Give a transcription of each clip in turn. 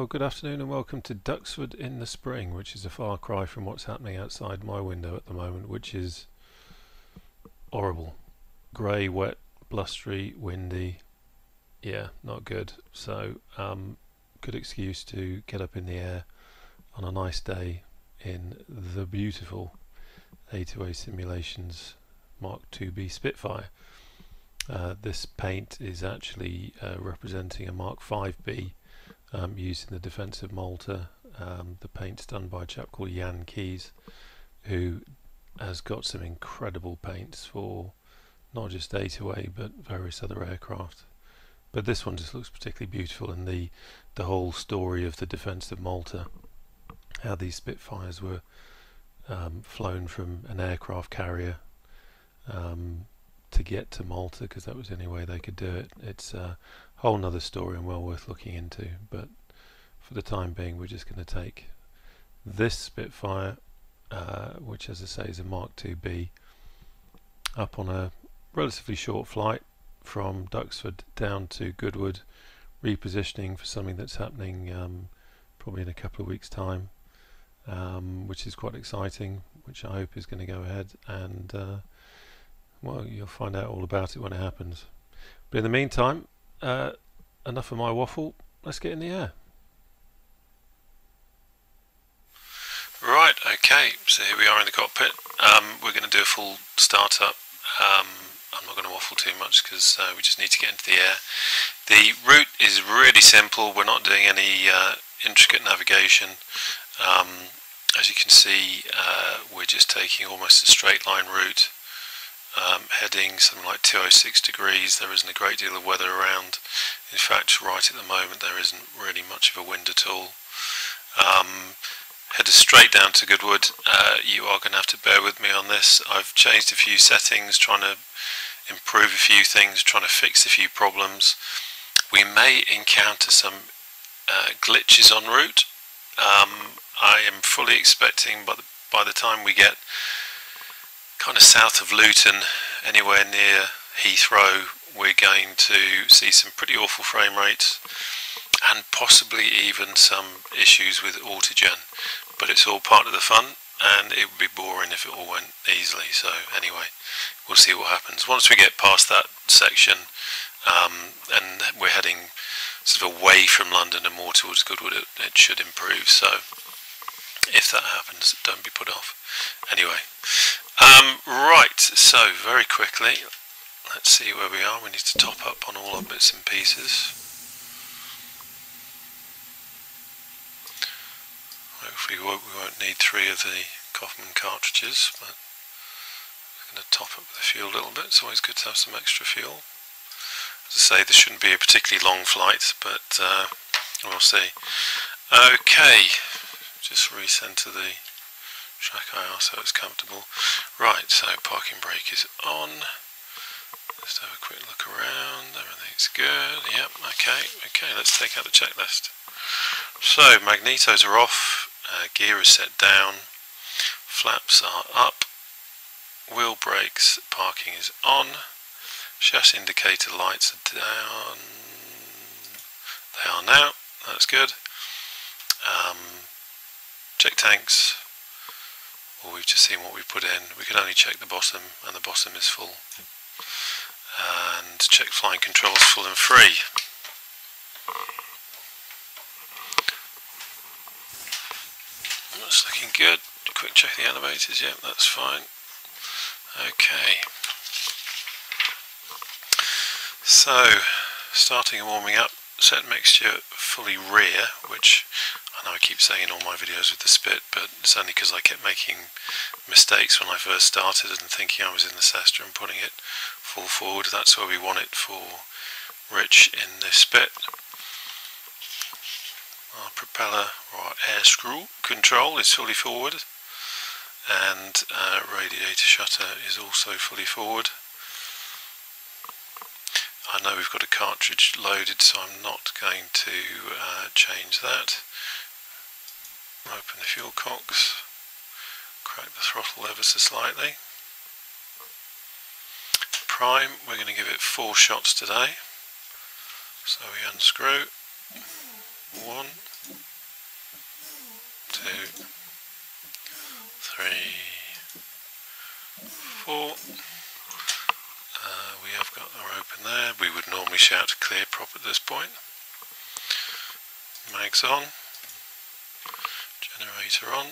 Well, good afternoon and welcome to Duxford in the spring, which is a far cry from what's happening outside my window at the moment, which is horrible. Grey, wet, blustery, windy. Yeah, not good. So, good excuse to get up in the air on a nice day in the beautiful A2A Simulations Mark IIb Spitfire. This paint is actually representing a Mark IVb used in the defence of Malta. The paint's done by a chap called Jan Kees, who has got some incredible paints for not just A2A but various other aircraft. But this one just looks particularly beautiful, and the whole story of the defence of Malta, how these Spitfires were flown from an aircraft carrier to get to Malta, because that was the only way they could do it. It's a whole nother story and well worth looking into, but for the time being we're just going to take this Spitfire, which as I say is a Mark IIb, up on a relatively short flight from Duxford down to Goodwood, repositioning for something that's happening probably in a couple of weeks' time, which is quite exciting, which I hope is going to go ahead, and well, you'll find out all about it when it happens. But in the meantime, enough of my waffle, let's get in the air. Right, okay, so here we are in the cockpit. We're going to do a full startup. I'm not going to waffle too much because we just need to get into the air. The route is really simple. We're not doing any intricate navigation. As you can see, we're just taking almost a straight line route. Heading something like 206 degrees. There isn't a great deal of weather around. In fact, right at the moment there isn't really much of a wind at all. Headed straight down to Goodwood. You are going to have to bear with me on this. I've changed a few settings, trying to improve a few things, trying to fix a few problems. We may encounter some glitches en route. I am fully expecting by the time we get kind of south of Luton, anywhere near Heathrow, we're going to see some pretty awful frame rates and possibly even some issues with autogen, but it's all part of the fun and it would be boring if it all went easily. So anyway, we'll see what happens once we get past that section, and we're heading sort of away from London and more towards Goodwood. It should improve, so if that happens, don't be put off. Anyway, right, so very quickly, let's see where we are. We need to top up on all our bits and pieces. Hopefully we won't need 3 of the Kaufman cartridges, but we're going to top up the fuel a little bit. It's always good to have some extra fuel. As I say, this shouldn't be a particularly long flight, but we'll see. Okay, just recenter the TrackIR so it's comfortable. Right, so parking brake is on. Just have a quick look around. Everything's good. Yep, okay, let's take out the checklist. So, magnetos are off, gear is set down, flaps are up, wheel brakes, parking is on, chassis indicator lights are down. They are now, that's good. Check tanks. Well, we've just seen what we've put in. We can only check the bottom, and the bottom is full. And check flying controls full and free. That's looking good. Quick check the elevators. Yep, that's fine. Okay. So, starting and warming up. Set mixture fully rear, which I know I keep saying in all my videos with the Spit, but it's only because I kept making mistakes when I first started and thinking I was in the Cessna and putting it full forward. That's where we want it for Rich in the Spit. Our propeller or air screw control is fully forward, and radiator shutter is also fully forward. I know we've got a cartridge loaded, so I'm not going to change that. Open the fuel cocks, crack the throttle ever so slightly. Prime, we're going to give it 4 shots today. So we unscrew. 1, 2, 3, 4. We have got our open there. We would normally shout to clear prop at this point. Mags on. Generator on.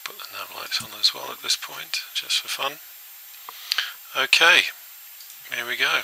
Put the nav lights on as well at this point, just for fun. Okay, here we go.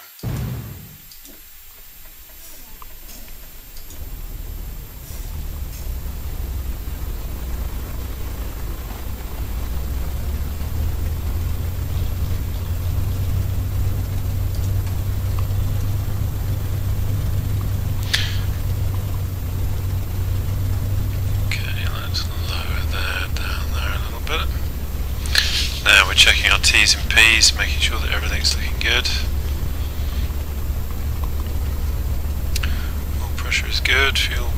Checking our T's and P's, making sure that everything's looking good. Oil pressure is good, fuel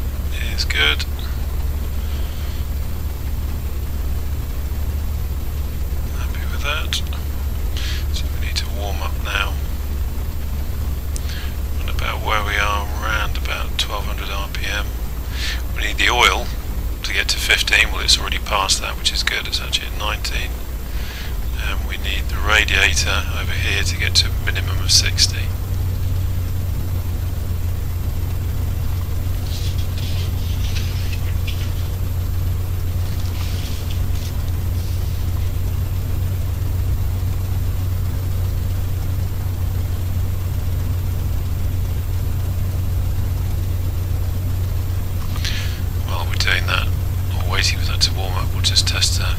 is good. Happy with that. So we need to warm up now. And about where we are, around about 1200 RPM. We need the oil to get to 15, well it's already past that, which is good, it's actually at 19. And we need the radiator over here to get to a minimum of 60. While we're doing that, or waiting for that to warm up, we'll just test a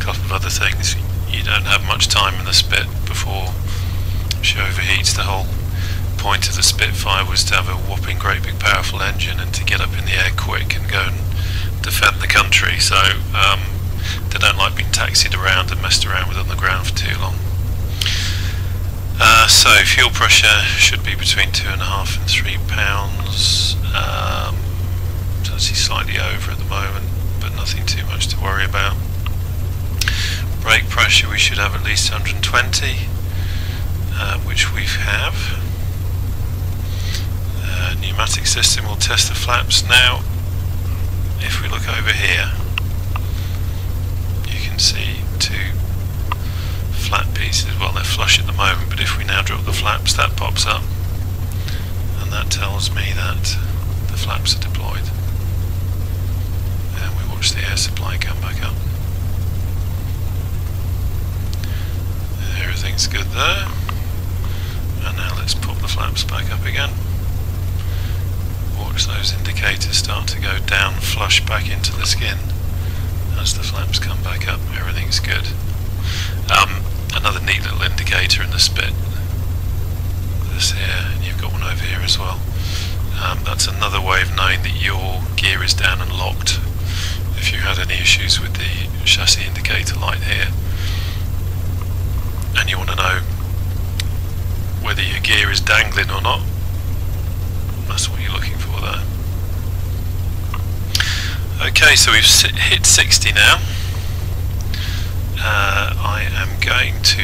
couple of other things. You don't have much time in the Spit before she overheats. The whole point of the Spitfire was to have a whopping great big powerful engine and to get up in the air quick and go and defend the country, so they don't like being taxied around and messed around with on the ground for too long. So fuel pressure should be between 2.5 and 3 pounds. It's actually slightly over at the moment, but nothing too much to worry about. Brake pressure we should have at least 120, which we have. Pneumatic system will test the flaps now. If we look over here, you can see two flat pieces. Well, they're flush at the moment, but if we now drop the flaps, that pops up, and that tells me that the flaps are deployed. And we watch the air supply come back up. Everything's good there, and now let's pop the flaps back up again. Watch those indicators start to go down flush back into the skin as the flaps come back up. Everything's good. Another neat little indicator in the Spit, this here, and you've got one over here as well. That's another way of knowing that your gear is down and locked. If you had any issues with the chassis indicator light here, and you want to know whether your gear is dangling or not, that's what you're looking for there. Okay, so we've hit 60 now. I am going to,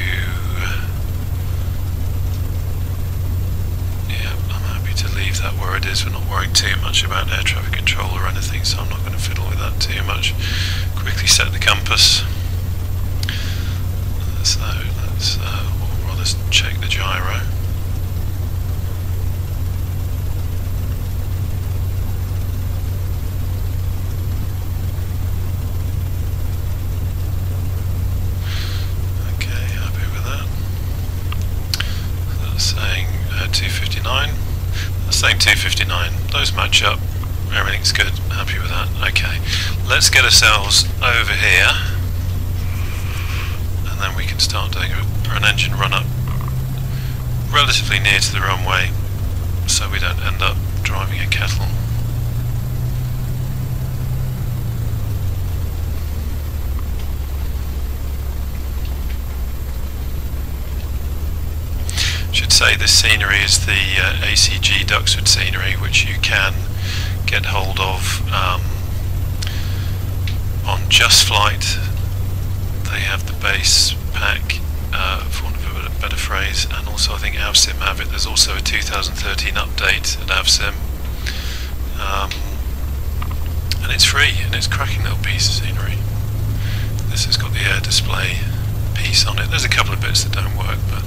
yeah, I'm happy to leave that where it is. We're not worrying too much about air traffic control or anything, so I'm not going to fiddle with that too much. Quickly set the compass. So let's rather check the gyro. Okay, happy with that. That's saying 259. That's saying 259. Those match up. Everything's good. Happy with that. Okay, let's get ourselves over here, and then we can start doing an engine run up relatively near to the runway, so we don't end up driving a kettle. Should say this scenery is the ACG Duxford scenery, which you can get hold of on Just Flight. They have the base pack, for want of a better phrase, and also I think Accu-sim have it. There's also a 2013 update at Accu-sim, and it's free, and it's a cracking little piece of scenery. This has got the air display piece on it. There's a couple of bits that don't work, but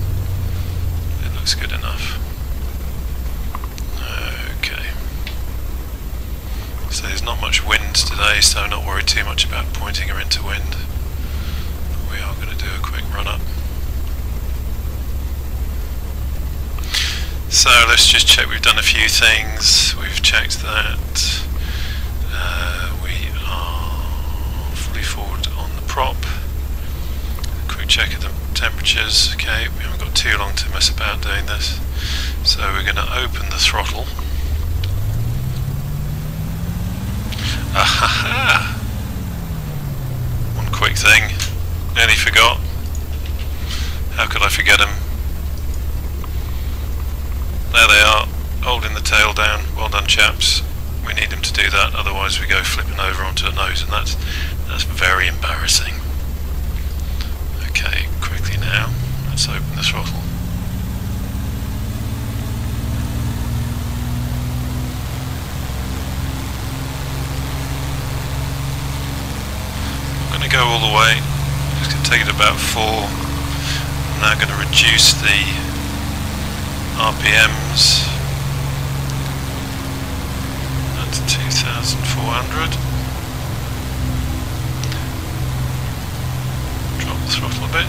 it looks good enough. Okay. So there's not much wind today, so I'm not worried too much about pointing her into wind. We are going to do a quick run up. So let's just check we've done a few things. We've checked that we are fully forward on the prop. A quick check of the temperatures. Okay, we haven't got too long to mess about doing this. So we're going to open the throttle. Ahaha! One quick thing. Nearly forgot. How could I forget them? There they are, holding the tail down. Well done, chaps. We need them to do that, otherwise we go flipping over onto the nose, and that's very embarrassing. Okay, quickly now, let's open the throttle. I'm going to go all the way. It's going to take it about 4. I'm now going to reduce the RPMs to 2,400. Drop the throttle a bit.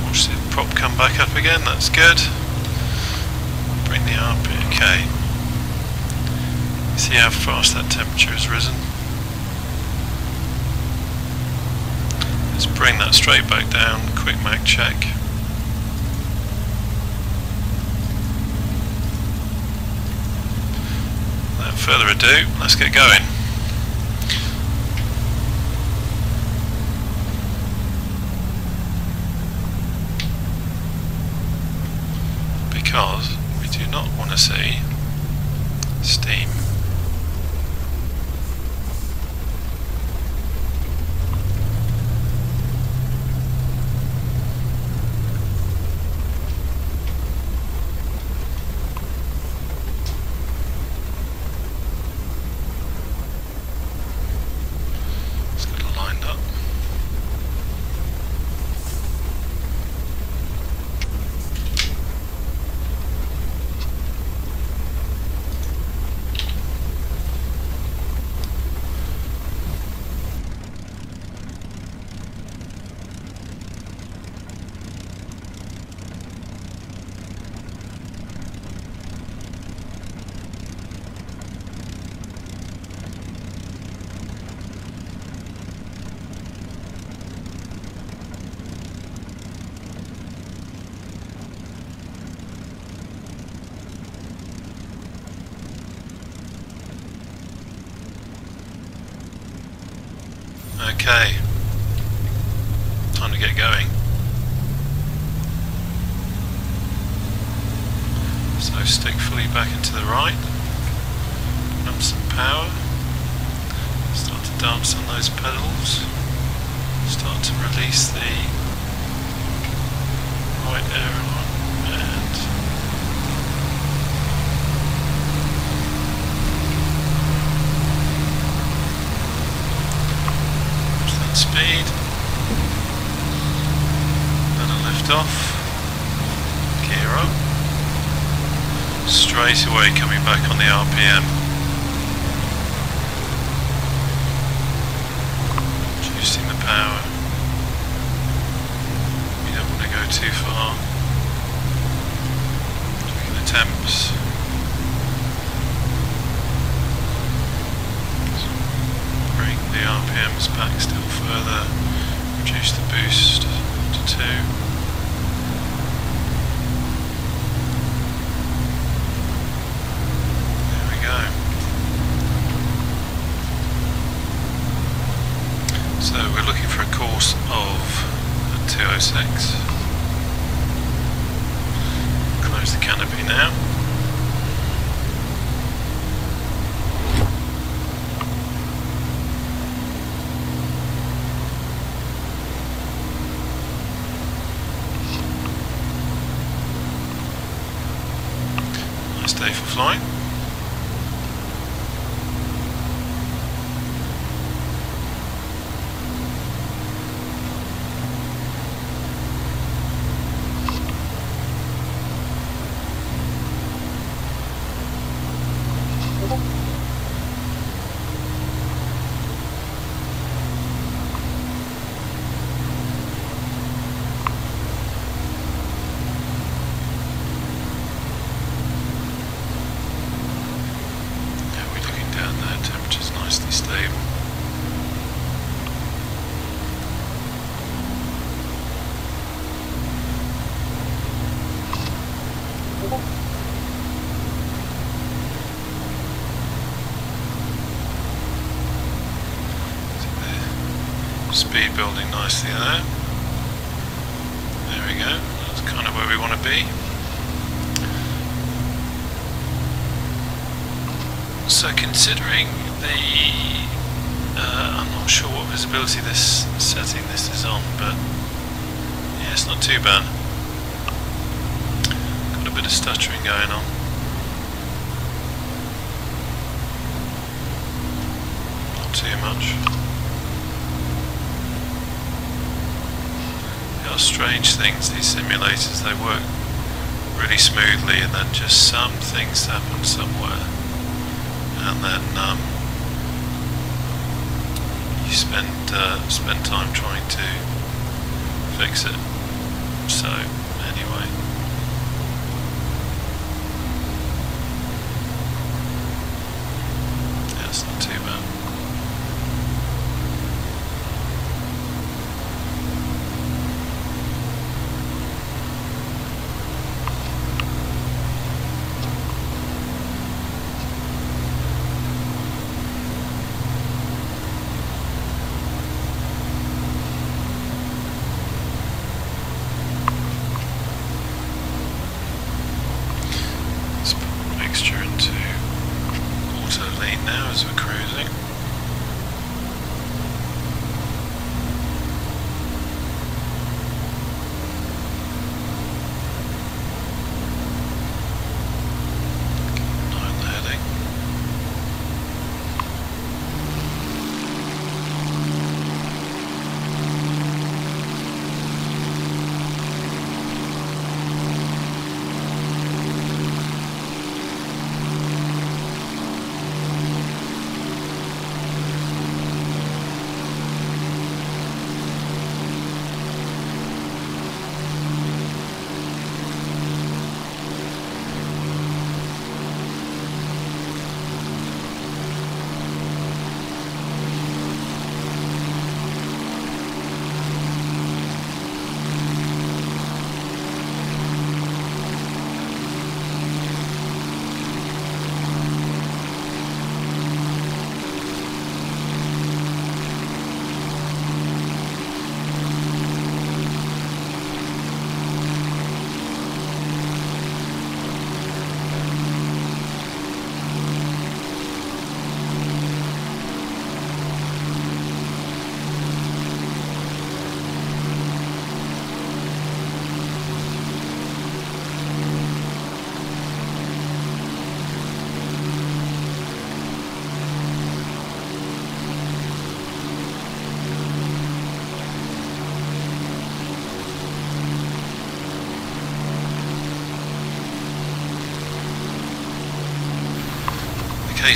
Watch the prop come back up again, that's good. Bring the RPM, okay. See how fast that temperature has risen. Let's bring that straight back down, quick mag check. Further ado, let's get going. Because we do not want to see steam. Okay, time to get going. So stick fully back into the right, put up some power, start to dance on those pedals, start to release the right aileron and speed, and a lift off, gear up, straight away coming back on the RPM, reducing the power, you don't want to go too far, checking the temps. The RPMs back still further, reduce the boost to 2. There we go. So we're looking for a course of 206. Close the canopy now. Day for flying. Speed building nicely there. There we go. That's kind of where we want to be. So considering the I'm not sure what visibility this setting this is on, but yeah, it's not too bad. Got a bit of stuttering going on. Not too much. They are strange things, these simulators. They work really smoothly and then just some things happen somewhere, and then you spend time trying to fix it. So anyway, yeah, it's not too bad.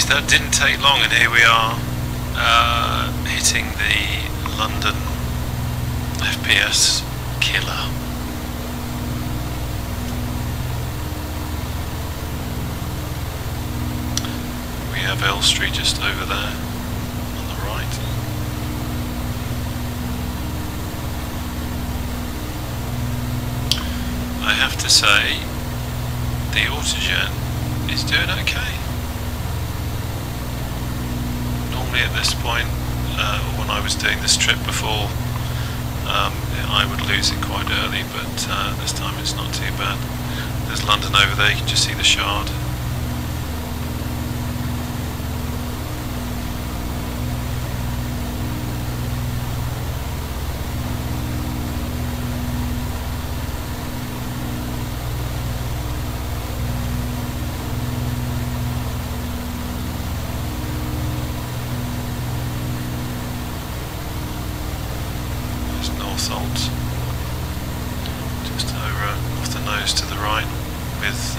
That didn't take long, and here we are hitting the London FPS killer. We have Elstree just over there on the right. I have to say the Autogen is doing okay. At this point, when I was doing this trip before, I would lose it quite early, but this time it's not too bad. There's London over there, you can just see the Shard. Just over off the nose to the right, with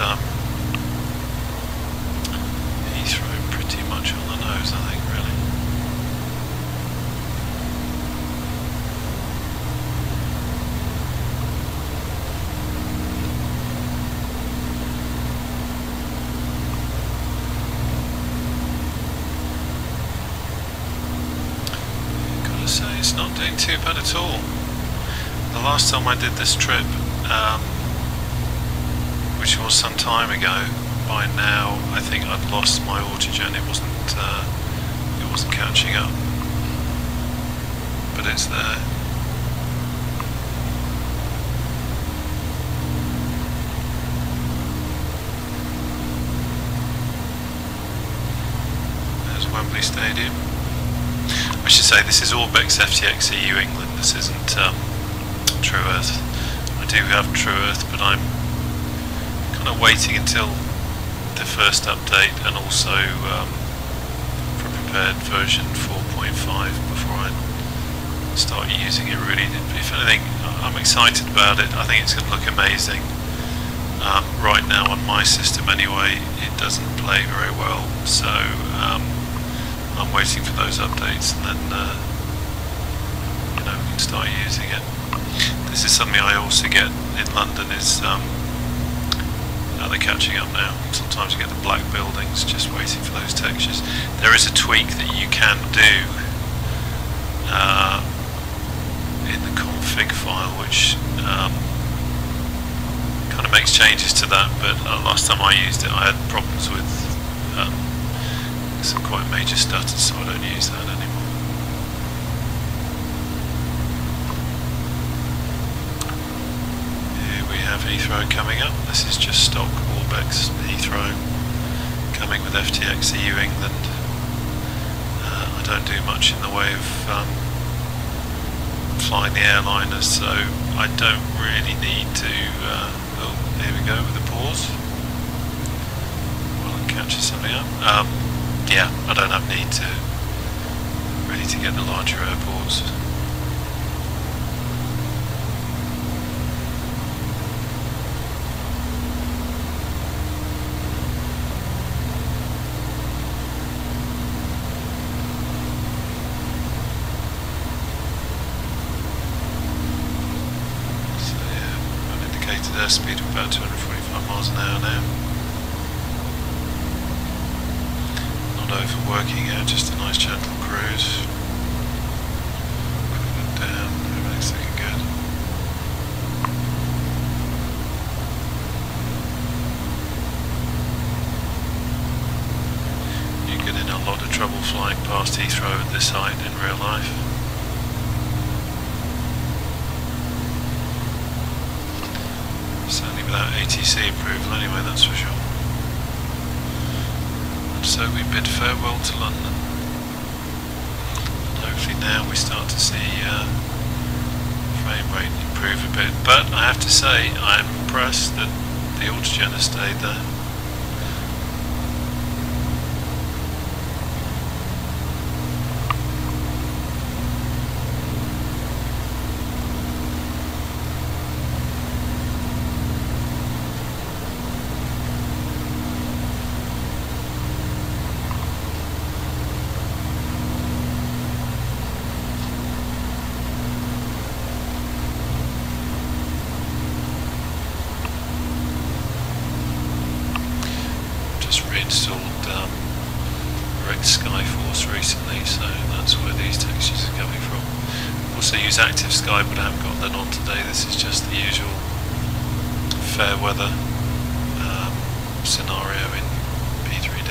Heathrow pretty much on the nose, I think, really. Gotta say, it's not doing too bad at all. The last time I did this trip, which was some time ago. By now, I think I'd lost my autogen. It wasn't catching up, but it's there. There's Wembley Stadium. I should say this is Orbex FTX EU England. This isn't True Earth. I do have True Earth, but I'm kind of waiting until the first update and also for a prepared version 4.5 before I start using it really. If anything, I'm excited about it. I think it's going to look amazing. Right now on my system anyway, it doesn't play very well, so I'm waiting for those updates and then we can start using it. This is something I also get in London, is they're catching up now. Sometimes you get the black buildings, just waiting for those textures. There is a tweak that you can do in the config file, which kind of makes changes to that, but last time I used it I had problems with some quite major stutters, so I don't use that anymore. Heathrow coming up. This is just stock Orbex Heathrow coming with FTX EU England. I don't do much in the way of flying the airliners, so I don't really need to. Oh, here we go with the pause. Well, it catches something up. Yeah, I don't have need to really to get the larger airports. Speed of about 245 miles an hour now. Not overworking it, just a nice gentle cruise. Put it down, everything's looking good. You get in a lot of trouble flying past Heathrow at this height in real life. Certainly without ATC approval anyway, that's for sure. And so we bid farewell to London. And hopefully now we start to see frame rate improve a bit. But I have to say, I'm impressed that the autogen has stayed there. Active Sky, but I haven't got that on today. This is just the usual fair weather scenario in P3D.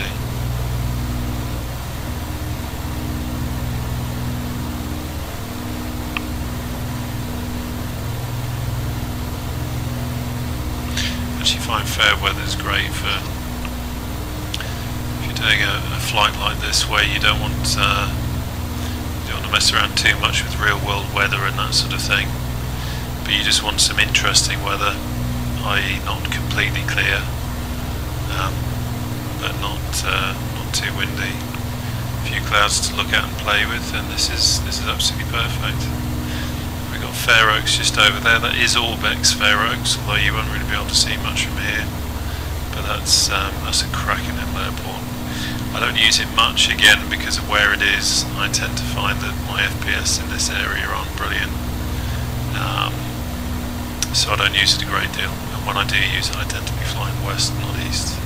Actually find fair weather is great for if you're doing a flight like this where you don't want to mess around too much with real world weather and that sort of thing, but you just want some interesting weather, i.e. not completely clear, but not too windy, a few clouds to look at and play with, and this is absolutely perfect. We've got Fair Oaks just over there. That is Orbex Fair Oaks, although you won't really be able to see much from here, but that's a cracking little airport. I don't use it much, again, because of where it is. I tend to find that my FPS in this area aren't brilliant, so I don't use it a great deal, and when I do use it I tend to be flying west, not east.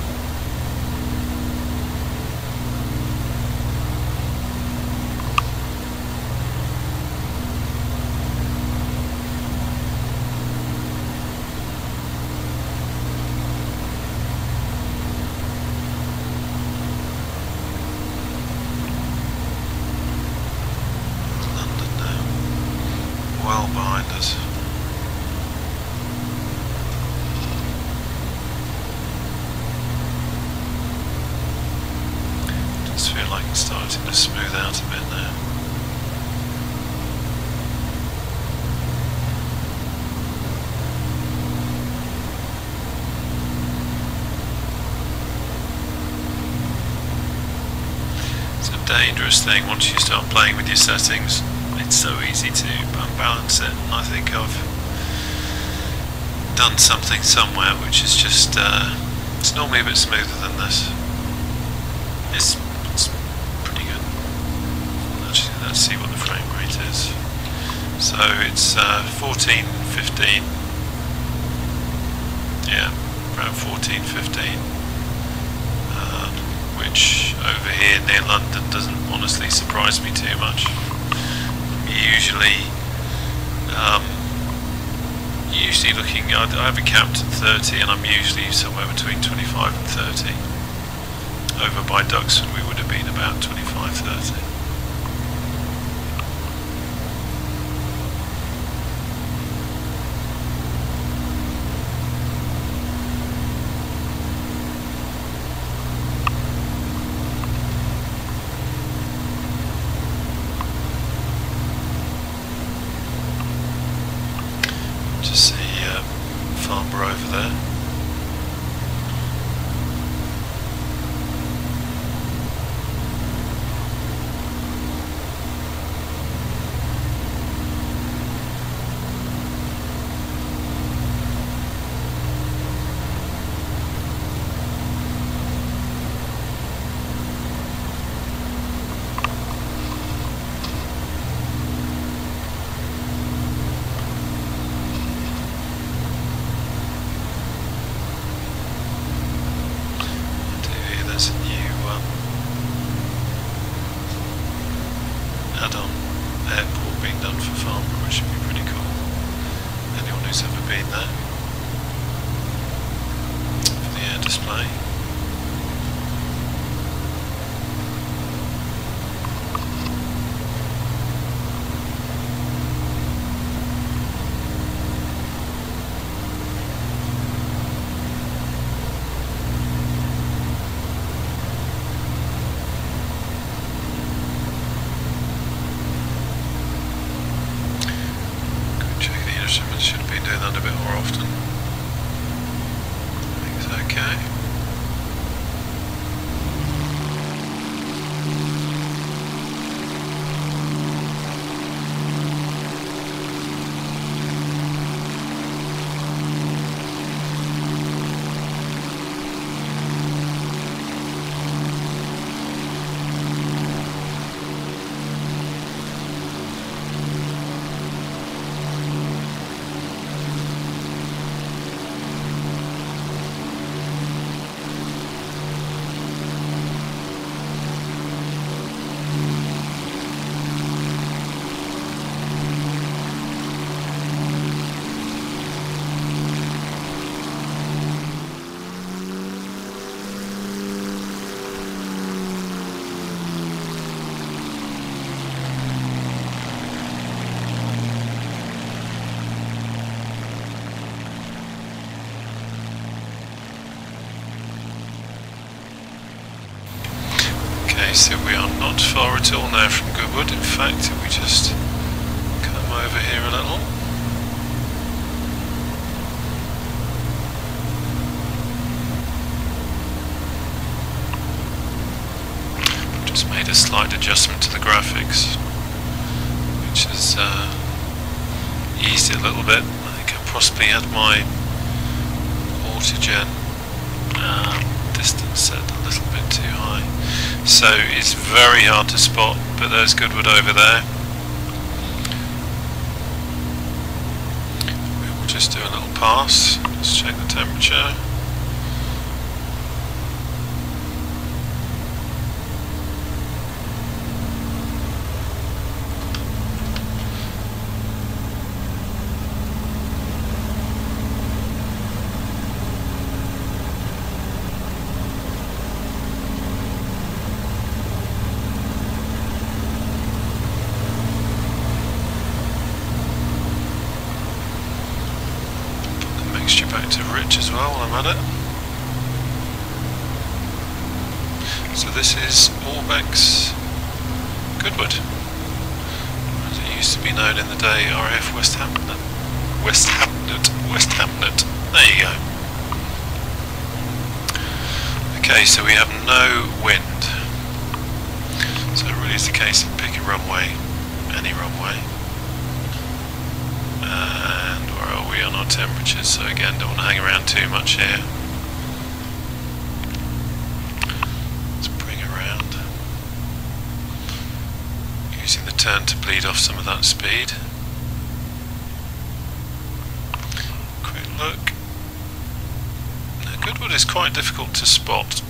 starting to smooth out a bit now. It's a dangerous thing once you start playing with your settings. It's so easy to unbalance it. I think I've done something somewhere which is just it's normally a bit smoother than this. It's pretty good. Actually, let's see what the frame rate is. So it's 14, 15. Yeah, around 14, 15. Which over here near London doesn't honestly surprise me too much. Usually looking, I have it capped at 30 and I'm usually somewhere between 25 and 30. Over by Duxford we would have been about 25, 30. Just see Farnborough over there. There's a new add-on airport being done for Farnborough, which should be pretty cool. Anyone who's ever been there, for the air display. Should have been doing that a bit more often. I think it's okay. So we are not far at all now from Goodwood. In fact, if we just come over here a little. Just made a slight adjustment to the graphics, which has eased it a little bit. I think I possibly had my autogen distance set a little bit too high. So it's very hard to spot, but there's Goodwood over there. We will just do a little pass. Let's check the temperature. Back to rich as well while I'm at it. So this is Orbex Goodwood, as it used to be known in the day, RAF West Hampton. West Hampton. There you go. Okay, so we have no wind. So it really is the case of pick a runway, any runway. And where are we on our temperatures? So again, don't want to hang around too much here. Let's bring around. Using the turn to bleed off some of that speed. Quick look. Now, Goodwood is quite difficult to spot.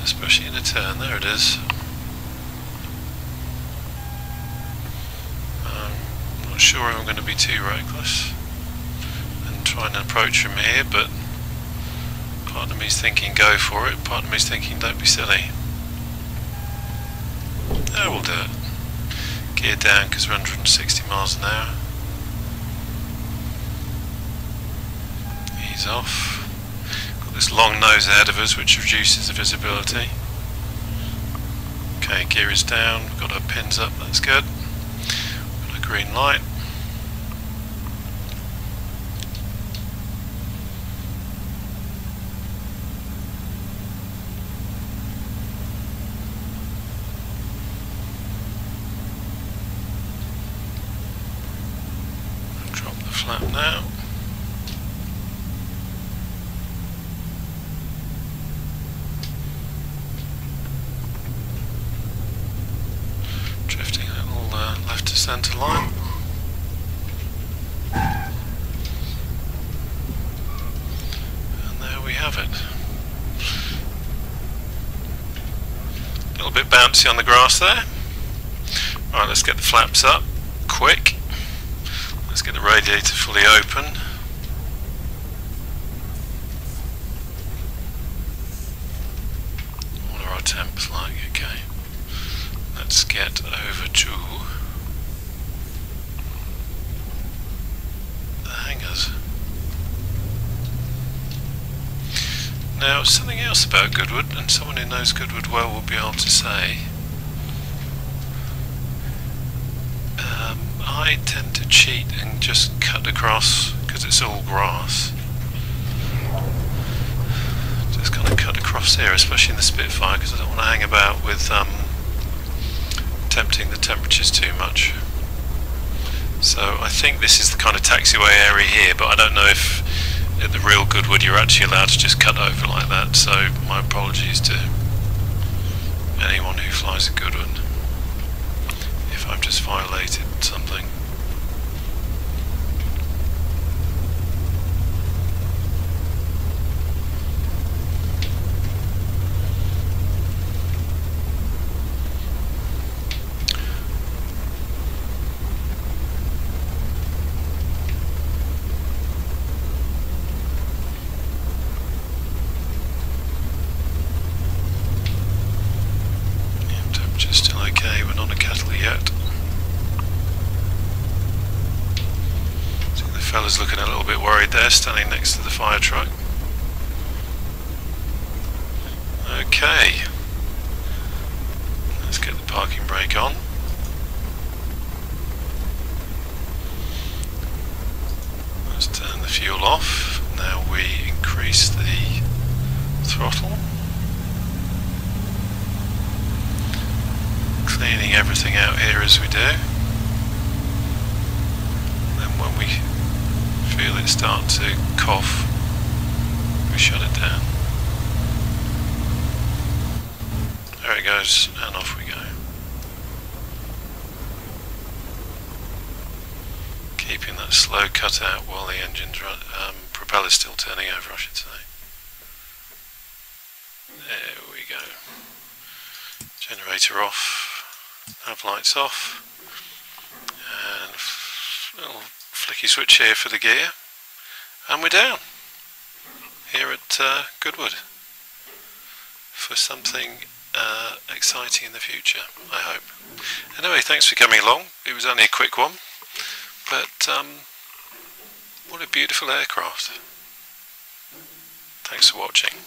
Especially in a turn. There it is. I'm not sure I'm going to be too reckless and try and approach from here, but part of me is thinking go for it, part of me is thinking don't be silly. No, we'll do it. Gear down because we're 160 miles an hour. Ease off. Got this long nose ahead of us which reduces the visibility. Okay, gear is down, we've got our pins up, that's good. Got a green light. Drop the flap now. Drifting a little left to centre line. And there we have it. A little bit bouncy on the grass there. Right, let's get the flaps up quick. Let's get the radiator fully open. What are our temps like? Okay. Let's get over to the hangars. Now, something else about Goodwood, and someone who knows Goodwood well will be able to say, I tend to cheat and just cut across because it's all grass. Just kind of cut across here, especially in the Spitfire, because I don't want to hang about with tempting the temperatures too much. So I think this is the kind of taxiway area here, but I don't know if at the real Goodwood you're actually allowed to just cut over like that, so my apologies to anyone who flies a Goodwood if I've just violated something. Still okay, we're not a cattle yet. See the fella's looking a little bit worried there, standing next to the fire truck. Okay, let's get the parking brake on. Let's turn the fuel off. Now we increase the throttle. Cleaning everything out here as we do. Then when we feel it start to cough, we shut it down. There it goes, and off we go. Keeping that slow cut out while the engine's propeller's still turning over, I should say. There we go. Generator off. Nav lights off, and a little flicky switch here for the gear, and we're down here at Goodwood for something exciting in the future, I hope. Anyway, thanks for coming along. It was only a quick one, but what a beautiful aircraft. Thanks for watching.